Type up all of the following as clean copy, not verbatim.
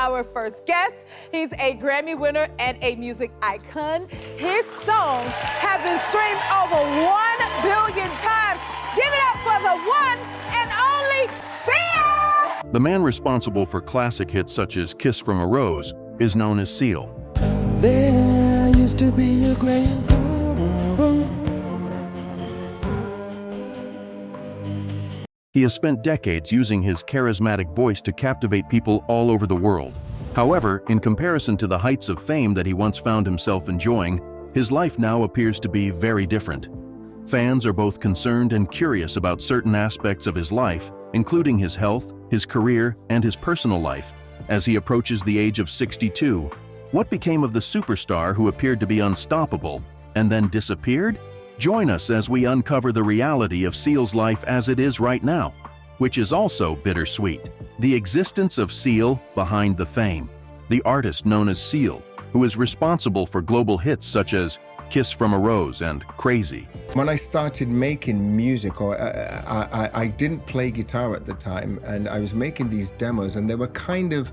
our first guest. He's a Grammy winner and a music icon. His songs have been streamed over 1 billion times. Give it up for the one and only Seal! The man responsible for classic hits such as Kiss from a Rose is known as Seal. There used to be a grand. He has spent decades using his charismatic voice to captivate people all over the world. However, in comparison to the heights of fame that he once found himself enjoying, his life now appears to be very different. Fans are both concerned and curious about certain aspects of his life, including his health, his career, and his personal life, as he approaches the age of 62. What became of the superstar who appeared to be unstoppable and then disappeared? Join us as we uncover the reality of Seal's life as it is right now, which is also bittersweet. The existence of Seal behind the fame. The artist known as Seal, who is responsible for global hits such as Kiss from a Rose and Crazy. When I started making music, I didn't play guitar at the time, and I was making these demos, and they were kind of...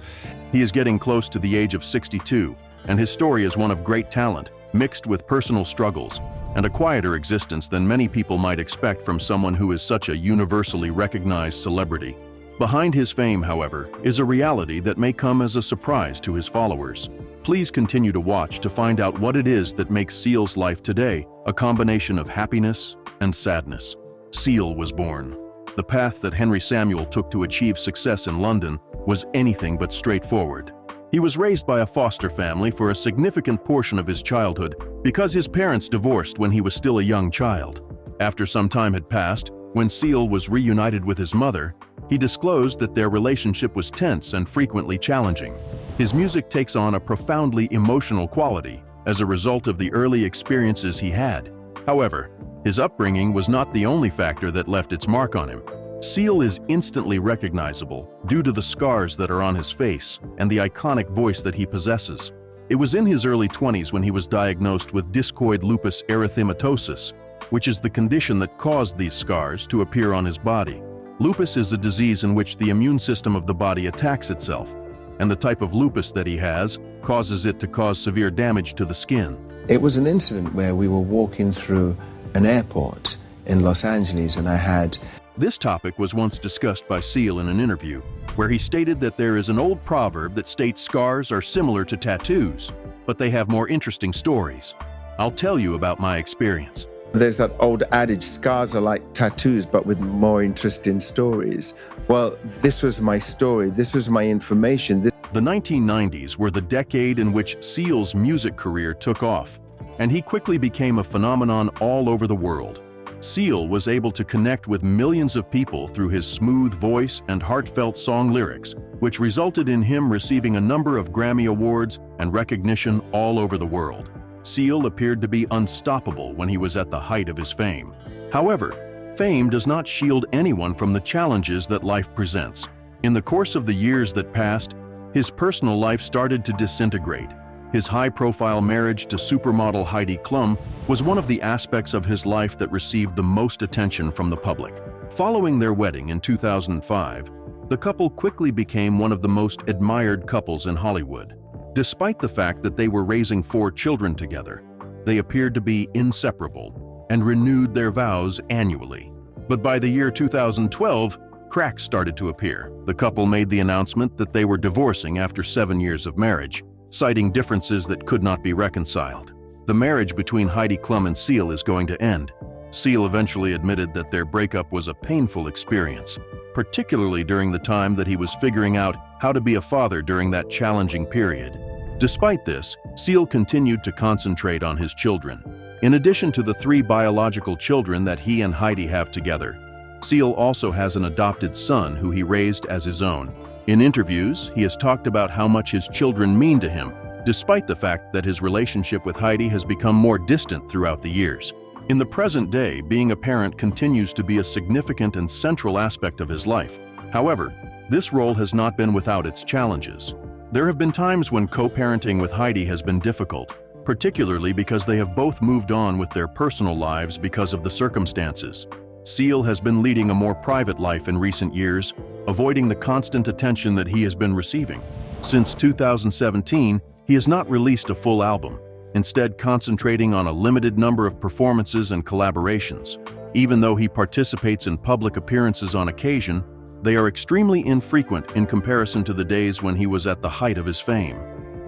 He is getting close to the age of 62, and his story is one of great talent, mixed with personal struggles, and a quieter existence than many people might expect from someone who is such a universally recognized celebrity. Behind his fame, however, is a reality that may come as a surprise to his followers. Please continue to watch to find out what it is that makes Seal's life today a combination of happiness and sadness. Seal was born. The path that Henry Samuel took to achieve success in London was anything but straightforward. He was raised by a foster family for a significant portion of his childhood because his parents divorced when he was still a young child. After some time had passed, when Seal was reunited with his mother, he disclosed that their relationship was tense and frequently challenging. His music takes on a profoundly emotional quality as a result of the early experiences he had. However, his upbringing was not the only factor that left its mark on him. Seal is instantly recognizable due to the scars that are on his face and the iconic voice that he possesses. It was in his early 20s when he was diagnosed with discoid lupus erythematosus, which is the condition that caused these scars to appear on his body. Lupus is a disease in which the immune system of the body attacks itself, and the type of lupus that he has causes it to cause severe damage to the skin. It was an incident where we were walking through an airport in Los Angeles, and I had... This topic was once discussed by Seal in an interview, where he stated that there is an old proverb that states scars are similar to tattoos, but they have more interesting stories. I'll tell you about my experience. There's that old adage, scars are like tattoos, but with more interesting stories. Well, this was my story. This was my information. The 1990s were the decade in which Seal's music career took off, and he quickly became a phenomenon all over the world. Seal was able to connect with millions of people through his smooth voice and heartfelt song lyrics, which resulted in him receiving a number of Grammy Awards and recognition all over the world. Seal appeared to be unstoppable when he was at the height of his fame. However, fame does not shield anyone from the challenges that life presents. In the course of the years that passed, his personal life started to disintegrate. His high-profile marriage to supermodel Heidi Klum was one of the aspects of his life that received the most attention from the public. Following their wedding in 2005, the couple quickly became one of the most admired couples in Hollywood. Despite the fact that they were raising 4 children together, they appeared to be inseparable and renewed their vows annually. But by the year 2012, cracks started to appear. The couple made the announcement that they were divorcing after 7 years of marriage, citing differences that could not be reconciled. The marriage between Heidi Klum and Seal is going to end. Seal eventually admitted that their breakup was a painful experience, particularly during the time that he was figuring out how to be a father during that challenging period. Despite this, Seal continued to concentrate on his children. In addition to the 3 biological children that he and Heidi have together, Seal also has an adopted son who he raised as his own. In interviews, he has talked about how much his children mean to him, despite the fact that his relationship with Heidi has become more distant throughout the years. In the present day, being a parent continues to be a significant and central aspect of his life. However, this role has not been without its challenges. There have been times when co-parenting with Heidi has been difficult, particularly because they have both moved on with their personal lives because of the circumstances. Seal has been leading a more private life in recent years, avoiding the constant attention that he has been receiving. Since 2017, he has not released a full album, instead concentrating on a limited number of performances and collaborations. Even though he participates in public appearances on occasion, they are extremely infrequent in comparison to the days when he was at the height of his fame.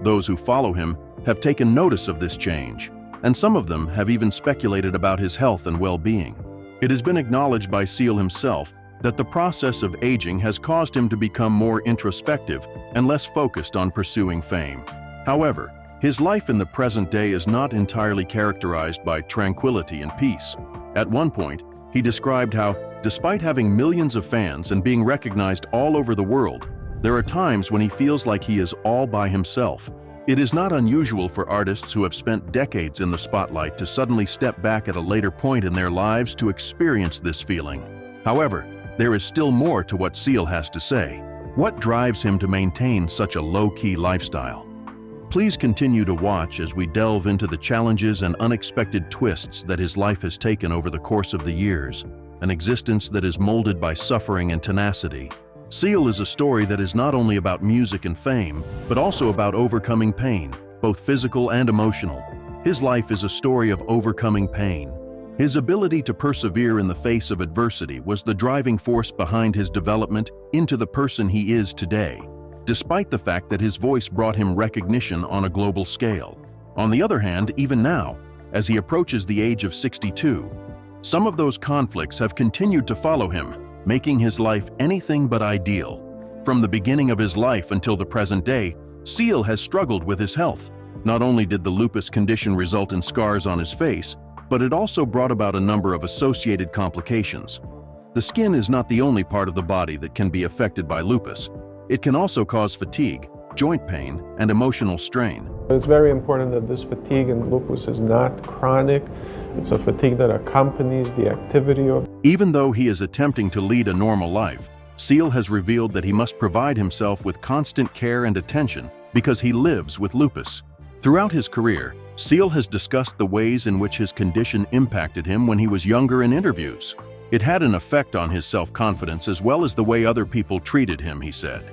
Those who follow him have taken notice of this change, and some of them have even speculated about his health and well-being. It has been acknowledged by Seal himself that the process of aging has caused him to become more introspective and less focused on pursuing fame. However, his life in the present day is not entirely characterized by tranquility and peace. At one point, he described how, despite having millions of fans and being recognized all over the world, there are times when he feels like he is all by himself. It is not unusual for artists who have spent decades in the spotlight to suddenly step back at a later point in their lives to experience this feeling. However, there is still more to what Seal has to say. What drives him to maintain such a low-key lifestyle? Please continue to watch as we delve into the challenges and unexpected twists that his life has taken over the course of the years, an existence that is molded by suffering and tenacity. Seal is a story that is not only about music and fame, but also about overcoming pain, both physical and emotional. His life is a story of overcoming pain. His ability to persevere in the face of adversity was the driving force behind his development into the person he is today, despite the fact that his voice brought him recognition on a global scale. On the other hand, even now, as he approaches the age of 62, some of those conflicts have continued to follow him, making his life anything but ideal. From the beginning of his life until the present day, Seal has struggled with his health. Not only did the lupus condition result in scars on his face, but it also brought about a number of associated complications. The skin is not the only part of the body that can be affected by lupus. It can also cause fatigue, joint pain, and emotional strain. It's very important that this fatigue in lupus is not chronic. It's a fatigue that accompanies the activity of. Even though he is attempting to lead a normal life, Seal has revealed that he must provide himself with constant care and attention because he lives with lupus. Throughout his career, Seal has discussed the ways in which his condition impacted him when he was younger in interviews. It had an effect on his self-confidence as well as the way other people treated him, he said.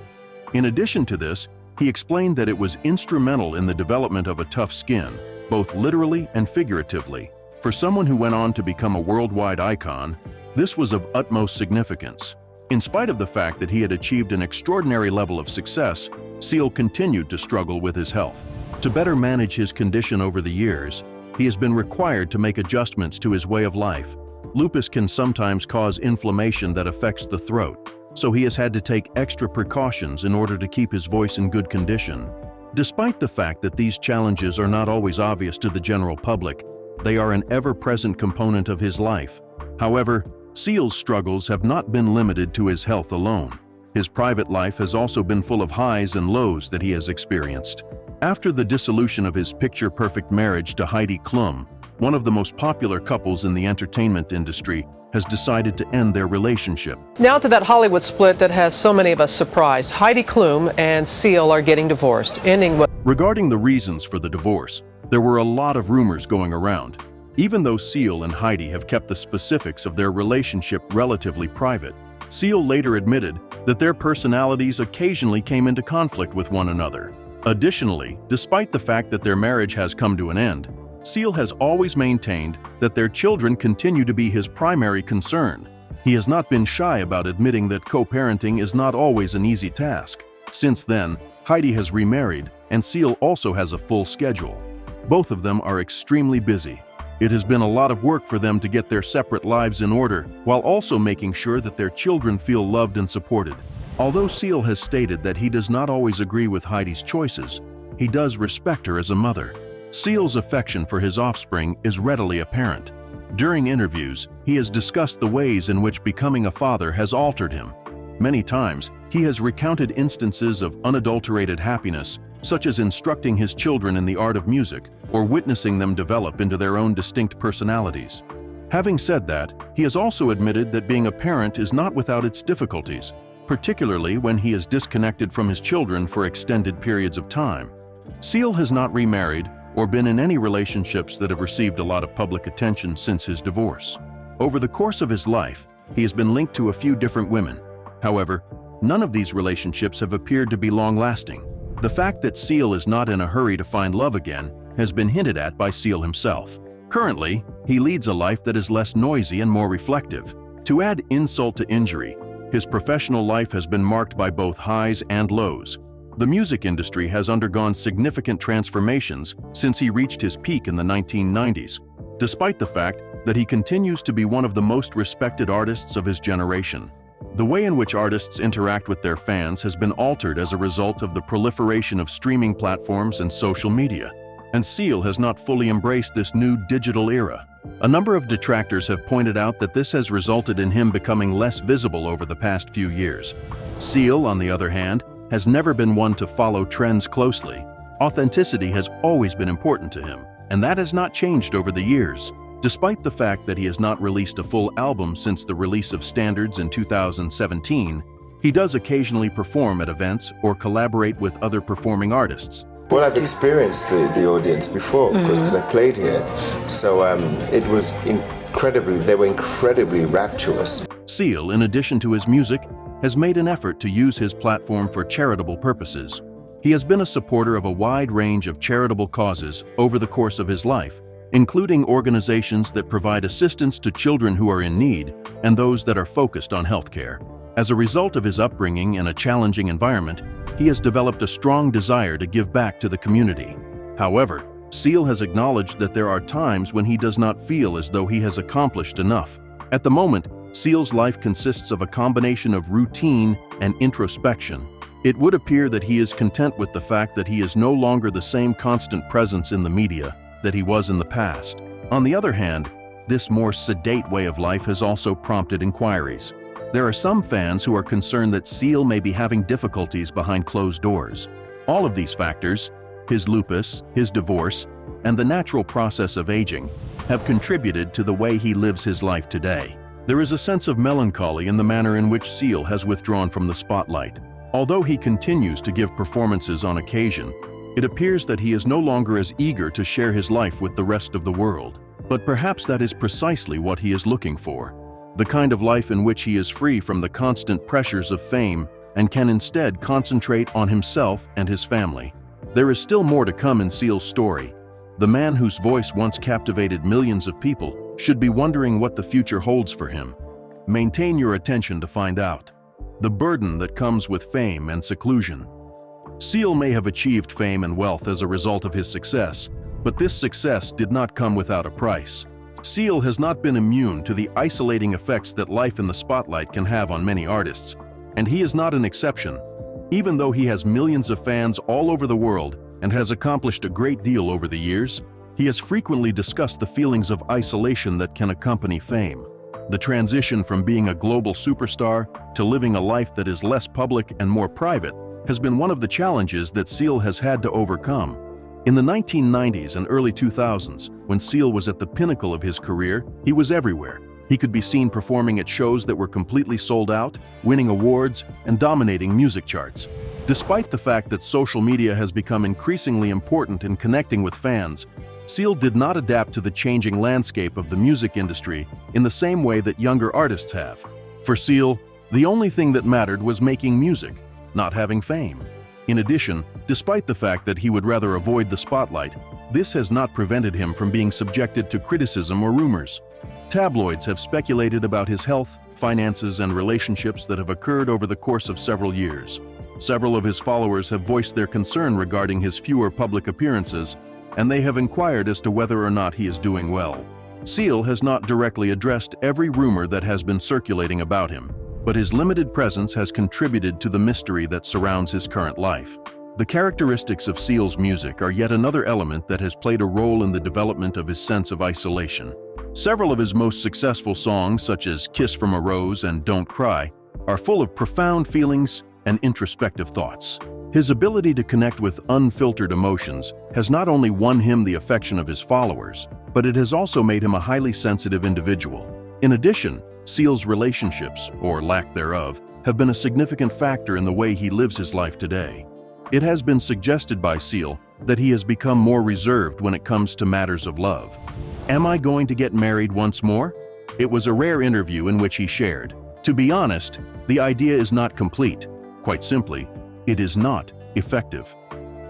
In addition to this, he explained that it was instrumental in the development of a tough skin, both literally and figuratively. For someone who went on to become a worldwide icon, this was of utmost significance. In spite of the fact that he had achieved an extraordinary level of success, Seal continued to struggle with his health. To better manage his condition over the years, he has been required to make adjustments to his way of life. Lupus can sometimes cause inflammation that affects the throat, so he has had to take extra precautions in order to keep his voice in good condition. Despite the fact that these challenges are not always obvious to the general public, they are an ever-present component of his life. However, Seal's struggles have not been limited to his health alone. His private life has also been full of highs and lows that he has experienced. After the dissolution of his picture-perfect marriage to Heidi Klum, one of the most popular couples in the entertainment industry has decided to end their relationship. Now to that Hollywood split that has so many of us surprised. Heidi Klum and Seal are getting divorced, ending what... Regarding the reasons for the divorce, there were a lot of rumors going around. Even though Seal and Heidi have kept the specifics of their relationship relatively private, Seal later admitted that their personalities occasionally came into conflict with one another. Additionally, despite the fact that their marriage has come to an end, Seal has always maintained that their children continue to be his primary concern. He has not been shy about admitting that co-parenting is not always an easy task. Since then, Heidi has remarried, and Seal also has a full schedule. Both of them are extremely busy. It has been a lot of work for them to get their separate lives in order, while also making sure that their children feel loved and supported. Although Seal has stated that he does not always agree with Heidi's choices, he does respect her as a mother. Seal's affection for his offspring is readily apparent. During interviews, he has discussed the ways in which becoming a father has altered him. Many times, he has recounted instances of unadulterated happiness, such as instructing his children in the art of music or witnessing them develop into their own distinct personalities. Having said that, he has also admitted that being a parent is not without its difficulties, particularly when he is disconnected from his children for extended periods of time. Seal has not remarried or been in any relationships that have received a lot of public attention since his divorce. Over the course of his life, he has been linked to a few different women. However, none of these relationships have appeared to be long-lasting. The fact that Seal is not in a hurry to find love again has been hinted at by Seal himself. Currently, he leads a life that is less noisy and more reflective. To add insult to injury, his professional life has been marked by both highs and lows. The music industry has undergone significant transformations since he reached his peak in the 1990s, despite the fact that he continues to be one of the most respected artists of his generation. The way in which artists interact with their fans has been altered as a result of the proliferation of streaming platforms and social media, and Seal has not fully embraced this new digital era. A number of detractors have pointed out that this has resulted in him becoming less visible over the past few years. Seal, on the other hand, has never been one to follow trends closely. Authenticity has always been important to him, and that has not changed over the years. Despite the fact that he has not released a full album since the release of Standards in 2017, he does occasionally perform at events or collaborate with other performing artists. Well, I've experienced the audience before, of course, because I played here. So it was they were incredibly rapturous. Seal, in addition to his music, has made an effort to use his platform for charitable purposes. He has been a supporter of a wide range of charitable causes over the course of his life, including organizations that provide assistance to children who are in need and those that are focused on healthcare. As a result of his upbringing in a challenging environment, he has developed a strong desire to give back to the community. However, Seal has acknowledged that there are times when he does not feel as though he has accomplished enough. At the moment, Seal's life consists of a combination of routine and introspection. It would appear that he is content with the fact that he is no longer the same constant presence in the media that he was in the past. On the other hand, this more sedate way of life has also prompted inquiries. There are some fans who are concerned that Seal may be having difficulties behind closed doors. All of these factors, his lupus, his divorce, and the natural process of aging, have contributed to the way he lives his life today. There is a sense of melancholy in the manner in which Seal has withdrawn from the spotlight. Although he continues to give performances on occasion, it appears that he is no longer as eager to share his life with the rest of the world. But perhaps that is precisely what he is looking for. The kind of life in which he is free from the constant pressures of fame and can instead concentrate on himself and his family. There is still more to come in Seal's story. The man whose voice once captivated millions of people should be wondering what the future holds for him. Maintain your attention to find out. The burden that comes with fame and seclusion. Seal may have achieved fame and wealth as a result of his success, but this success did not come without a price. Seal has not been immune to the isolating effects that life in the spotlight can have on many artists, and he is not an exception. Even though he has millions of fans all over the world and has accomplished a great deal over the years, he has frequently discussed the feelings of isolation that can accompany fame. The transition from being a global superstar to living a life that is less public and more private has been one of the challenges that Seal has had to overcome. In the 1990s and early 2000s, when Seal was at the pinnacle of his career, he was everywhere. He could be seen performing at shows that were completely sold out, winning awards, and dominating music charts. Despite the fact that social media has become increasingly important in connecting with fans, Seal did not adapt to the changing landscape of the music industry in the same way that younger artists have. For Seal, the only thing that mattered was making music, not having fame. In addition, despite the fact that he would rather avoid the spotlight, this has not prevented him from being subjected to criticism or rumors. Tabloids have speculated about his health, finances, and relationships that have occurred over the course of several years. Several of his followers have voiced their concern regarding his fewer public appearances, and they have inquired as to whether or not he is doing well. Seal has not directly addressed every rumor that has been circulating about him, but his limited presence has contributed to the mystery that surrounds his current life. The characteristics of Seal's music are yet another element that has played a role in the development of his sense of isolation. Several of his most successful songs, such as Kiss from a Rose and Don't Cry, are full of profound feelings and introspective thoughts. His ability to connect with unfiltered emotions has not only won him the affection of his followers, but it has also made him a highly sensitive individual. In addition, Seal's relationships, or lack thereof, have been a significant factor in the way he lives his life today. It has been suggested by Seal that he has become more reserved when it comes to matters of love. "Am I going to get married once more?" It was a rare interview in which he shared, "To be honest, the idea is not complete. Quite simply, it is not effective."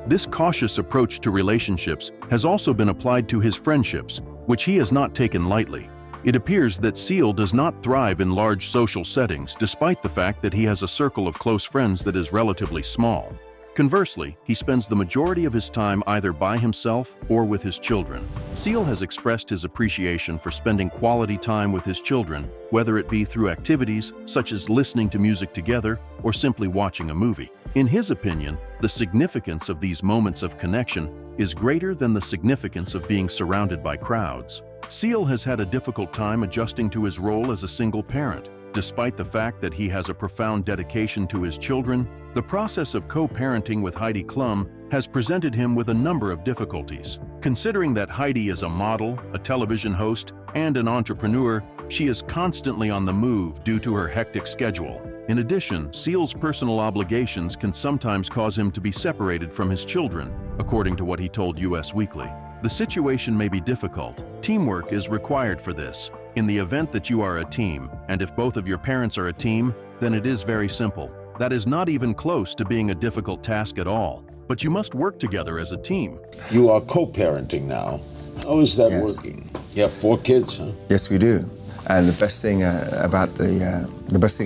This cautious approach to relationships has also been applied to his friendships, which he has not taken lightly. It appears that Seal does not thrive in large social settings, despite the fact that he has a circle of close friends that is relatively small. Conversely, he spends the majority of his time either by himself or with his children. Seal has expressed his appreciation for spending quality time with his children, whether it be through activities such as listening to music together or simply watching a movie. In his opinion, the significance of these moments of connection is greater than the significance of being surrounded by crowds. Seal has had a difficult time adjusting to his role as a single parent. Despite the fact that he has a profound dedication to his children, the process of co-parenting with Heidi Klum has presented him with a number of difficulties. Considering that Heidi is a model, a television host, and an entrepreneur, she is constantly on the move due to her hectic schedule. In addition, Seal's personal obligations can sometimes cause him to be separated from his children, according to what he told US Weekly. The situation may be difficult. Teamwork is required for this. In the event that you are a team, and if both of your parents are a team, then it is very simple. That is not even close to being a difficult task at all. But you must work together as a team. You are co-parenting now. How is that Yes. working? You have 4 kids, huh? Yes, we do. And the best thing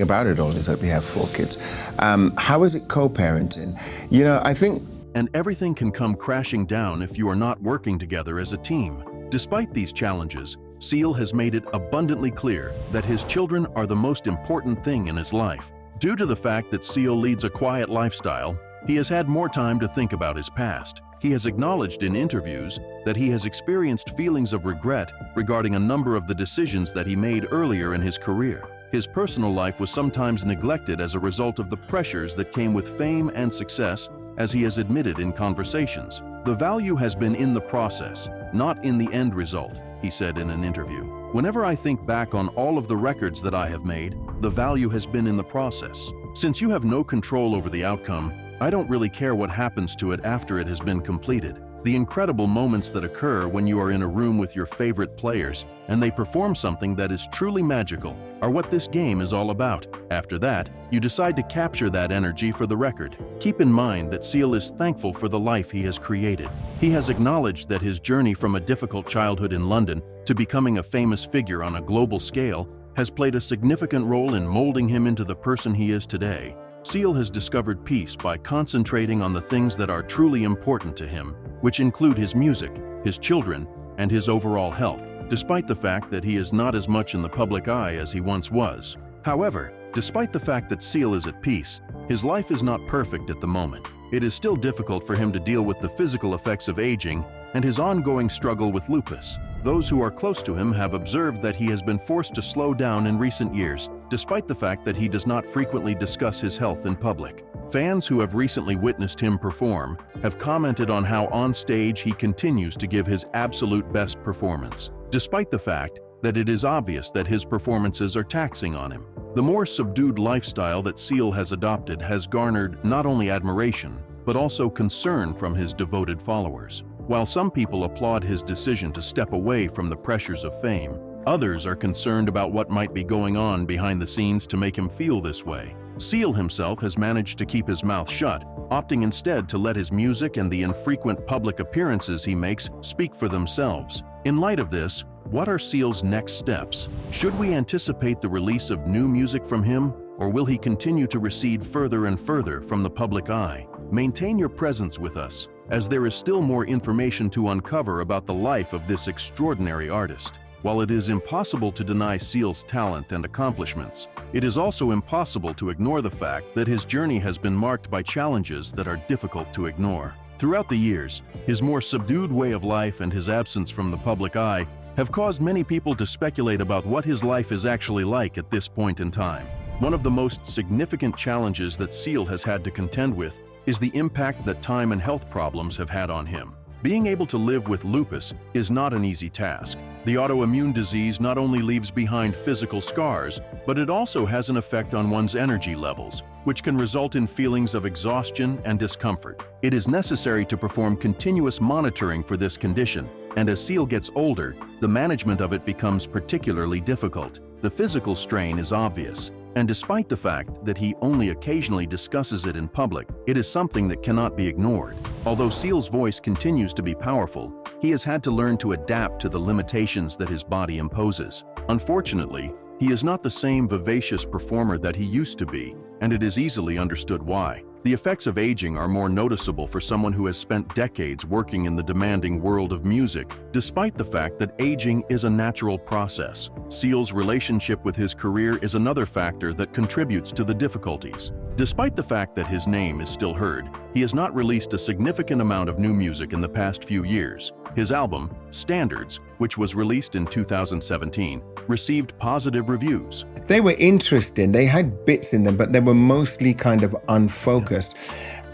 about it all is that we have 4 kids. How is it co-parenting? You know, I think And everything can come crashing down if you are not working together as a team. Despite these challenges, Seal has made it abundantly clear that his children are the most important thing in his life. Due to the fact that Seal leads a quiet lifestyle, he has had more time to think about his past. He has acknowledged in interviews that he has experienced feelings of regret regarding a number of the decisions that he made earlier in his career. His personal life was sometimes neglected as a result of the pressures that came with fame and success, as he has admitted in conversations. The value has been in the process, not in the end result, he said in an interview. Whenever I think back on all of the records that I have made, the value has been in the process. Since you have no control over the outcome, I don't really care what happens to it after it has been completed. The incredible moments that occur when you are in a room with your favorite players and they perform something that is truly magical are what this game is all about. After that, you decide to capture that energy for the record. Keep in mind that Seal is thankful for the life he has created. He has acknowledged that his journey from a difficult childhood in London to becoming a famous figure on a global scale has played a significant role in molding him into the person he is today. Seal has discovered peace by concentrating on the things that are truly important to him, which include his music, his children, and his overall health, despite the fact that he is not as much in the public eye as he once was. However, despite the fact that Seal is at peace, his life is not perfect at the moment. It is still difficult for him to deal with the physical effects of aging and his ongoing struggle with lupus. Those who are close to him have observed that he has been forced to slow down in recent years, despite the fact that he does not frequently discuss his health in public. Fans who have recently witnessed him perform have commented on how on stage he continues to give his absolute best performance, despite the fact that it is obvious that his performances are taxing on him. The more subdued lifestyle that Seal has adopted has garnered not only admiration, but also concern from his devoted followers. While some people applaud his decision to step away from the pressures of fame, others are concerned about what might be going on behind the scenes to make him feel this way. Seal himself has managed to keep his mouth shut, opting instead to let his music and the infrequent public appearances he makes speak for themselves. In light of this, what are Seal's next steps? Should we anticipate the release of new music from him, or will he continue to recede further and further from the public eye? Maintain your presence with us, as there is still more information to uncover about the life of this extraordinary artist. While it is impossible to deny Seal's talent and accomplishments, it is also impossible to ignore the fact that his journey has been marked by challenges that are difficult to ignore. Throughout the years, his more subdued way of life and his absence from the public eye have caused many people to speculate about what his life is actually like at this point in time. One of the most significant challenges that Seal has had to contend with is the impact that time and health problems have had on him. Being able to live with lupus is not an easy task. The autoimmune disease not only leaves behind physical scars, but it also has an effect on one's energy levels, which can result in feelings of exhaustion and discomfort. It is necessary to perform continuous monitoring for this condition, and as Seal gets older, the management of it becomes particularly difficult. The physical strain is obvious. And despite the fact that he only occasionally discusses it in public, it is something that cannot be ignored. Although Seal's voice continues to be powerful, he has had to learn to adapt to the limitations that his body imposes. Unfortunately, he is not the same vivacious performer that he used to be, and it is easily understood why. The effects of aging are more noticeable for someone who has spent decades working in the demanding world of music, despite the fact that aging is a natural process. Seal's relationship with his career is another factor that contributes to the difficulties. Despite the fact that his name is still heard, he has not released a significant amount of new music in the past few years. His album, Standards, which was released in 2017, received positive reviews. They were interesting. They had bits in them, but they were mostly kind of unfocused.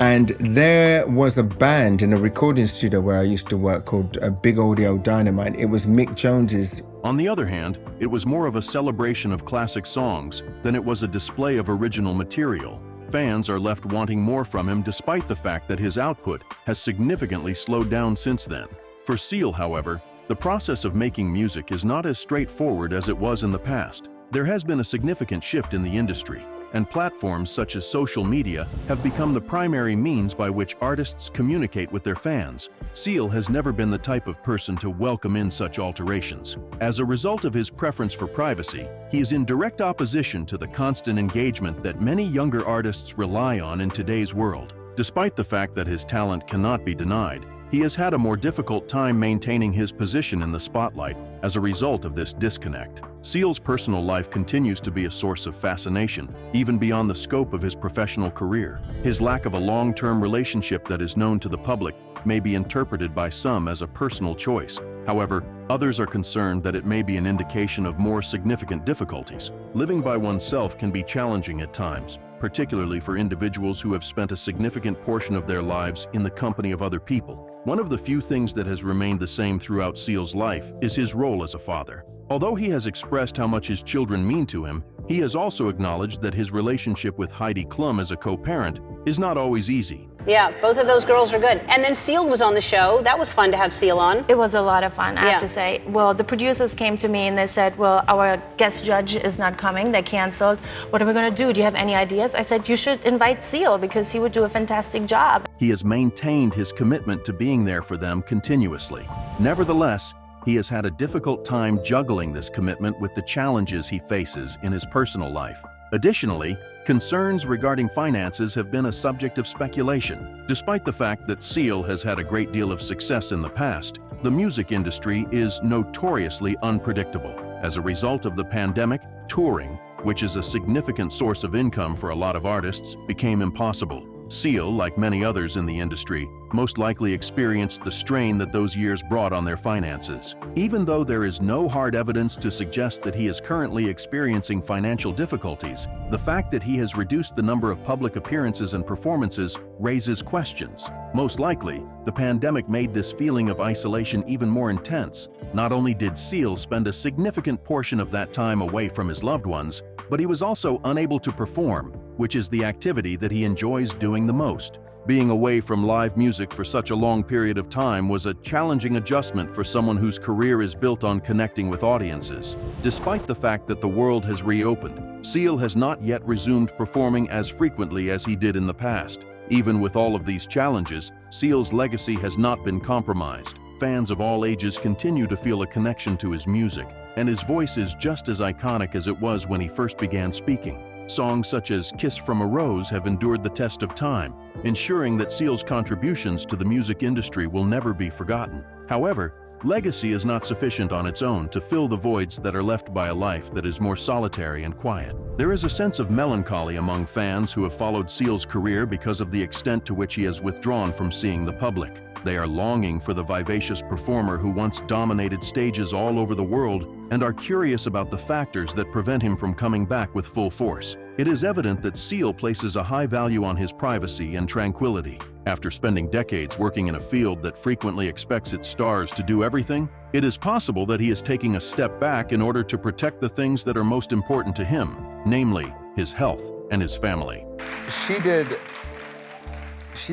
And there was a band in a recording studio where I used to work called Big Audio Dynamite. It was Mick Jones's. On the other hand, it was more of a celebration of classic songs than it was a display of original material. Fans are left wanting more from him despite the fact that his output has significantly slowed down since then. For Seal, however, the process of making music is not as straightforward as it was in the past. There has been a significant shift in the industry, and platforms such as social media have become the primary means by which artists communicate with their fans. Seal has never been the type of person to welcome in such alterations. As a result of his preference for privacy, he is in direct opposition to the constant engagement that many younger artists rely on in today's world. Despite the fact that his talent cannot be denied, he has had a more difficult time maintaining his position in the spotlight as a result of this disconnect. Seal's personal life continues to be a source of fascination, even beyond the scope of his professional career. His lack of a long-term relationship that is known to the public may be interpreted by some as a personal choice. However, others are concerned that it may be an indication of more significant difficulties. Living by oneself can be challenging at times, particularly for individuals who have spent a significant portion of their lives in the company of other people. One of the few things that has remained the same throughout Seal's life is his role as a father. Although he has expressed how much his children mean to him, he has also acknowledged that his relationship with Heidi Klum as a co-parent is not always easy. Yeah, both of those girls are good. And then Seal was on the show. That was fun to have Seal on. It was a lot of fun, I have to say. Well, the producers came to me and they said, well, our guest judge is not coming. They canceled. What are we going to do? Do you have any ideas? I said, you should invite Seal because he would do a fantastic job. He has maintained his commitment to being there for them continuously. Nevertheless, he has had a difficult time juggling this commitment with the challenges he faces in his personal life. Additionally, concerns regarding finances have been a subject of speculation. Despite the fact that Seal has had a great deal of success in the past, the music industry is notoriously unpredictable. As a result of the pandemic, touring, which is a significant source of income for a lot of artists, became impossible. Seal, like many others in the industry, most likely experienced the strain that those years brought on their finances. Even though there is no hard evidence to suggest that he is currently experiencing financial difficulties, the fact that he has reduced the number of public appearances and performances raises questions. Most likely, the pandemic made this feeling of isolation even more intense. Not only did Seal spend a significant portion of that time away from his loved ones, but he was also unable to perform, which is the activity that he enjoys doing the most. Being away from live music for such a long period of time was a challenging adjustment for someone whose career is built on connecting with audiences. Despite the fact that the world has reopened, Seal has not yet resumed performing as frequently as he did in the past. Even with all of these challenges, Seal's legacy has not been compromised. Fans of all ages continue to feel a connection to his music, and his voice is just as iconic as it was when he first began speaking. Songs such as Kiss from a Rose have endured the test of time, ensuring that Seal's contributions to the music industry will never be forgotten. However, legacy is not sufficient on its own to fill the voids that are left by a life that is more solitary and quiet. There is a sense of melancholy among fans who have followed Seal's career because of the extent to which he has withdrawn from seeing the public. They are longing for the vivacious performer who once dominated stages all over the world and are curious about the factors that prevent him from coming back with full force. It is evident that Seal places a high value on his privacy and tranquility. After spending decades working in a field that frequently expects its stars to do everything, it is possible that he is taking a step back in order to protect the things that are most important to him, namely his health and his family. She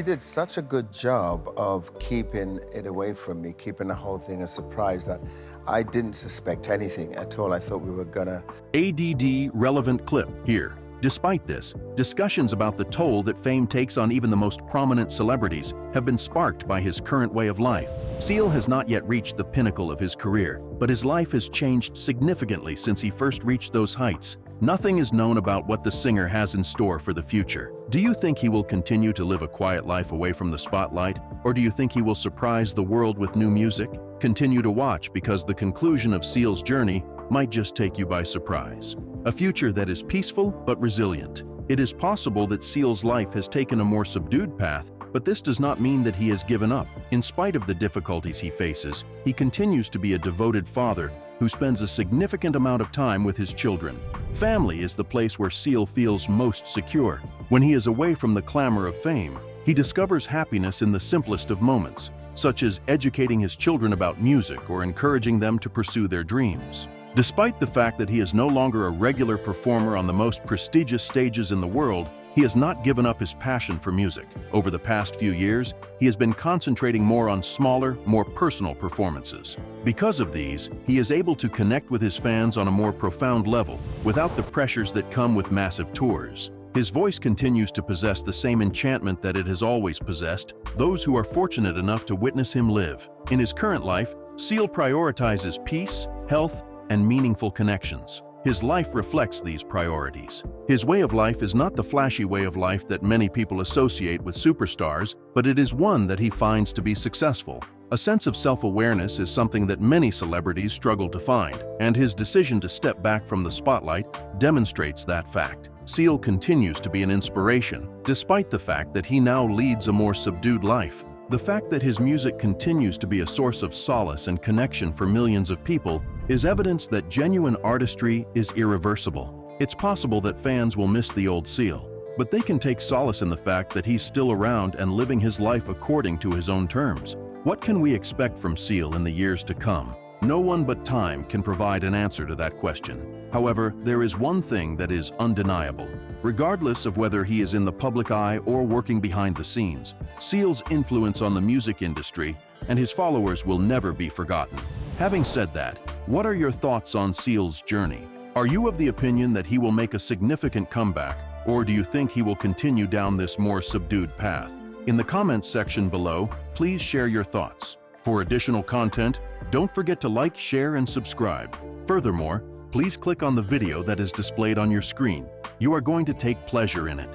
did such a good job of keeping it away from me, keeping the whole thing a surprise, that I didn't suspect anything at all. I thought we were gonna... ADD relevant clip here. Despite this, discussions about the toll that fame takes on even the most prominent celebrities have been sparked by his current way of life. Seal has not yet reached the pinnacle of his career, but his life has changed significantly since he first reached those heights. Nothing is known about what the singer has in store for the future. Do you think he will continue to live a quiet life away from the spotlight, or do you think he will surprise the world with new music? Continue to watch, because the conclusion of Seal's journey might just take you by surprise. A future that is peaceful but resilient. It is possible that Seal's life has taken a more subdued path, but this does not mean that he has given up. In spite of the difficulties he faces, he continues to be a devoted father who spends a significant amount of time with his children. Family is the place where Seal feels most secure. When he is away from the clamor of fame, he discovers happiness in the simplest of moments, such as educating his children about music or encouraging them to pursue their dreams. Despite the fact that he is no longer a regular performer on the most prestigious stages in the world, he has not given up his passion for music. Over the past few years, he has been concentrating more on smaller, more personal performances. Because of these, he is able to connect with his fans on a more profound level, without the pressures that come with massive tours. His voice continues to possess the same enchantment that it has always possessed, those who are fortunate enough to witness him live. In his current life, Seal prioritizes peace, health, and meaningful connections. His life reflects these priorities. His way of life is not the flashy way of life that many people associate with superstars, but it is one that he finds to be successful. A sense of self-awareness is something that many celebrities struggle to find, and his decision to step back from the spotlight demonstrates that fact. Seal continues to be an inspiration, despite the fact that he now leads a more subdued life. The fact that his music continues to be a source of solace and connection for millions of people is evidence that genuine artistry is irreversible. It's possible that fans will miss the old Seal, but they can take solace in the fact that he's still around and living his life according to his own terms. What can we expect from Seal in the years to come? No one but time can provide an answer to that question. However, there is one thing that is undeniable. Regardless of whether he is in the public eye or working behind the scenes, Seal's influence on the music industry and his followers will never be forgotten. Having said that, what are your thoughts on Seal's journey? Are you of the opinion that he will make a significant comeback, or do you think he will continue down this more subdued path? In the comments section below, please share your thoughts. For additional content, don't forget to like, share, and subscribe. Furthermore, please click on the video that is displayed on your screen. You are going to take pleasure in it.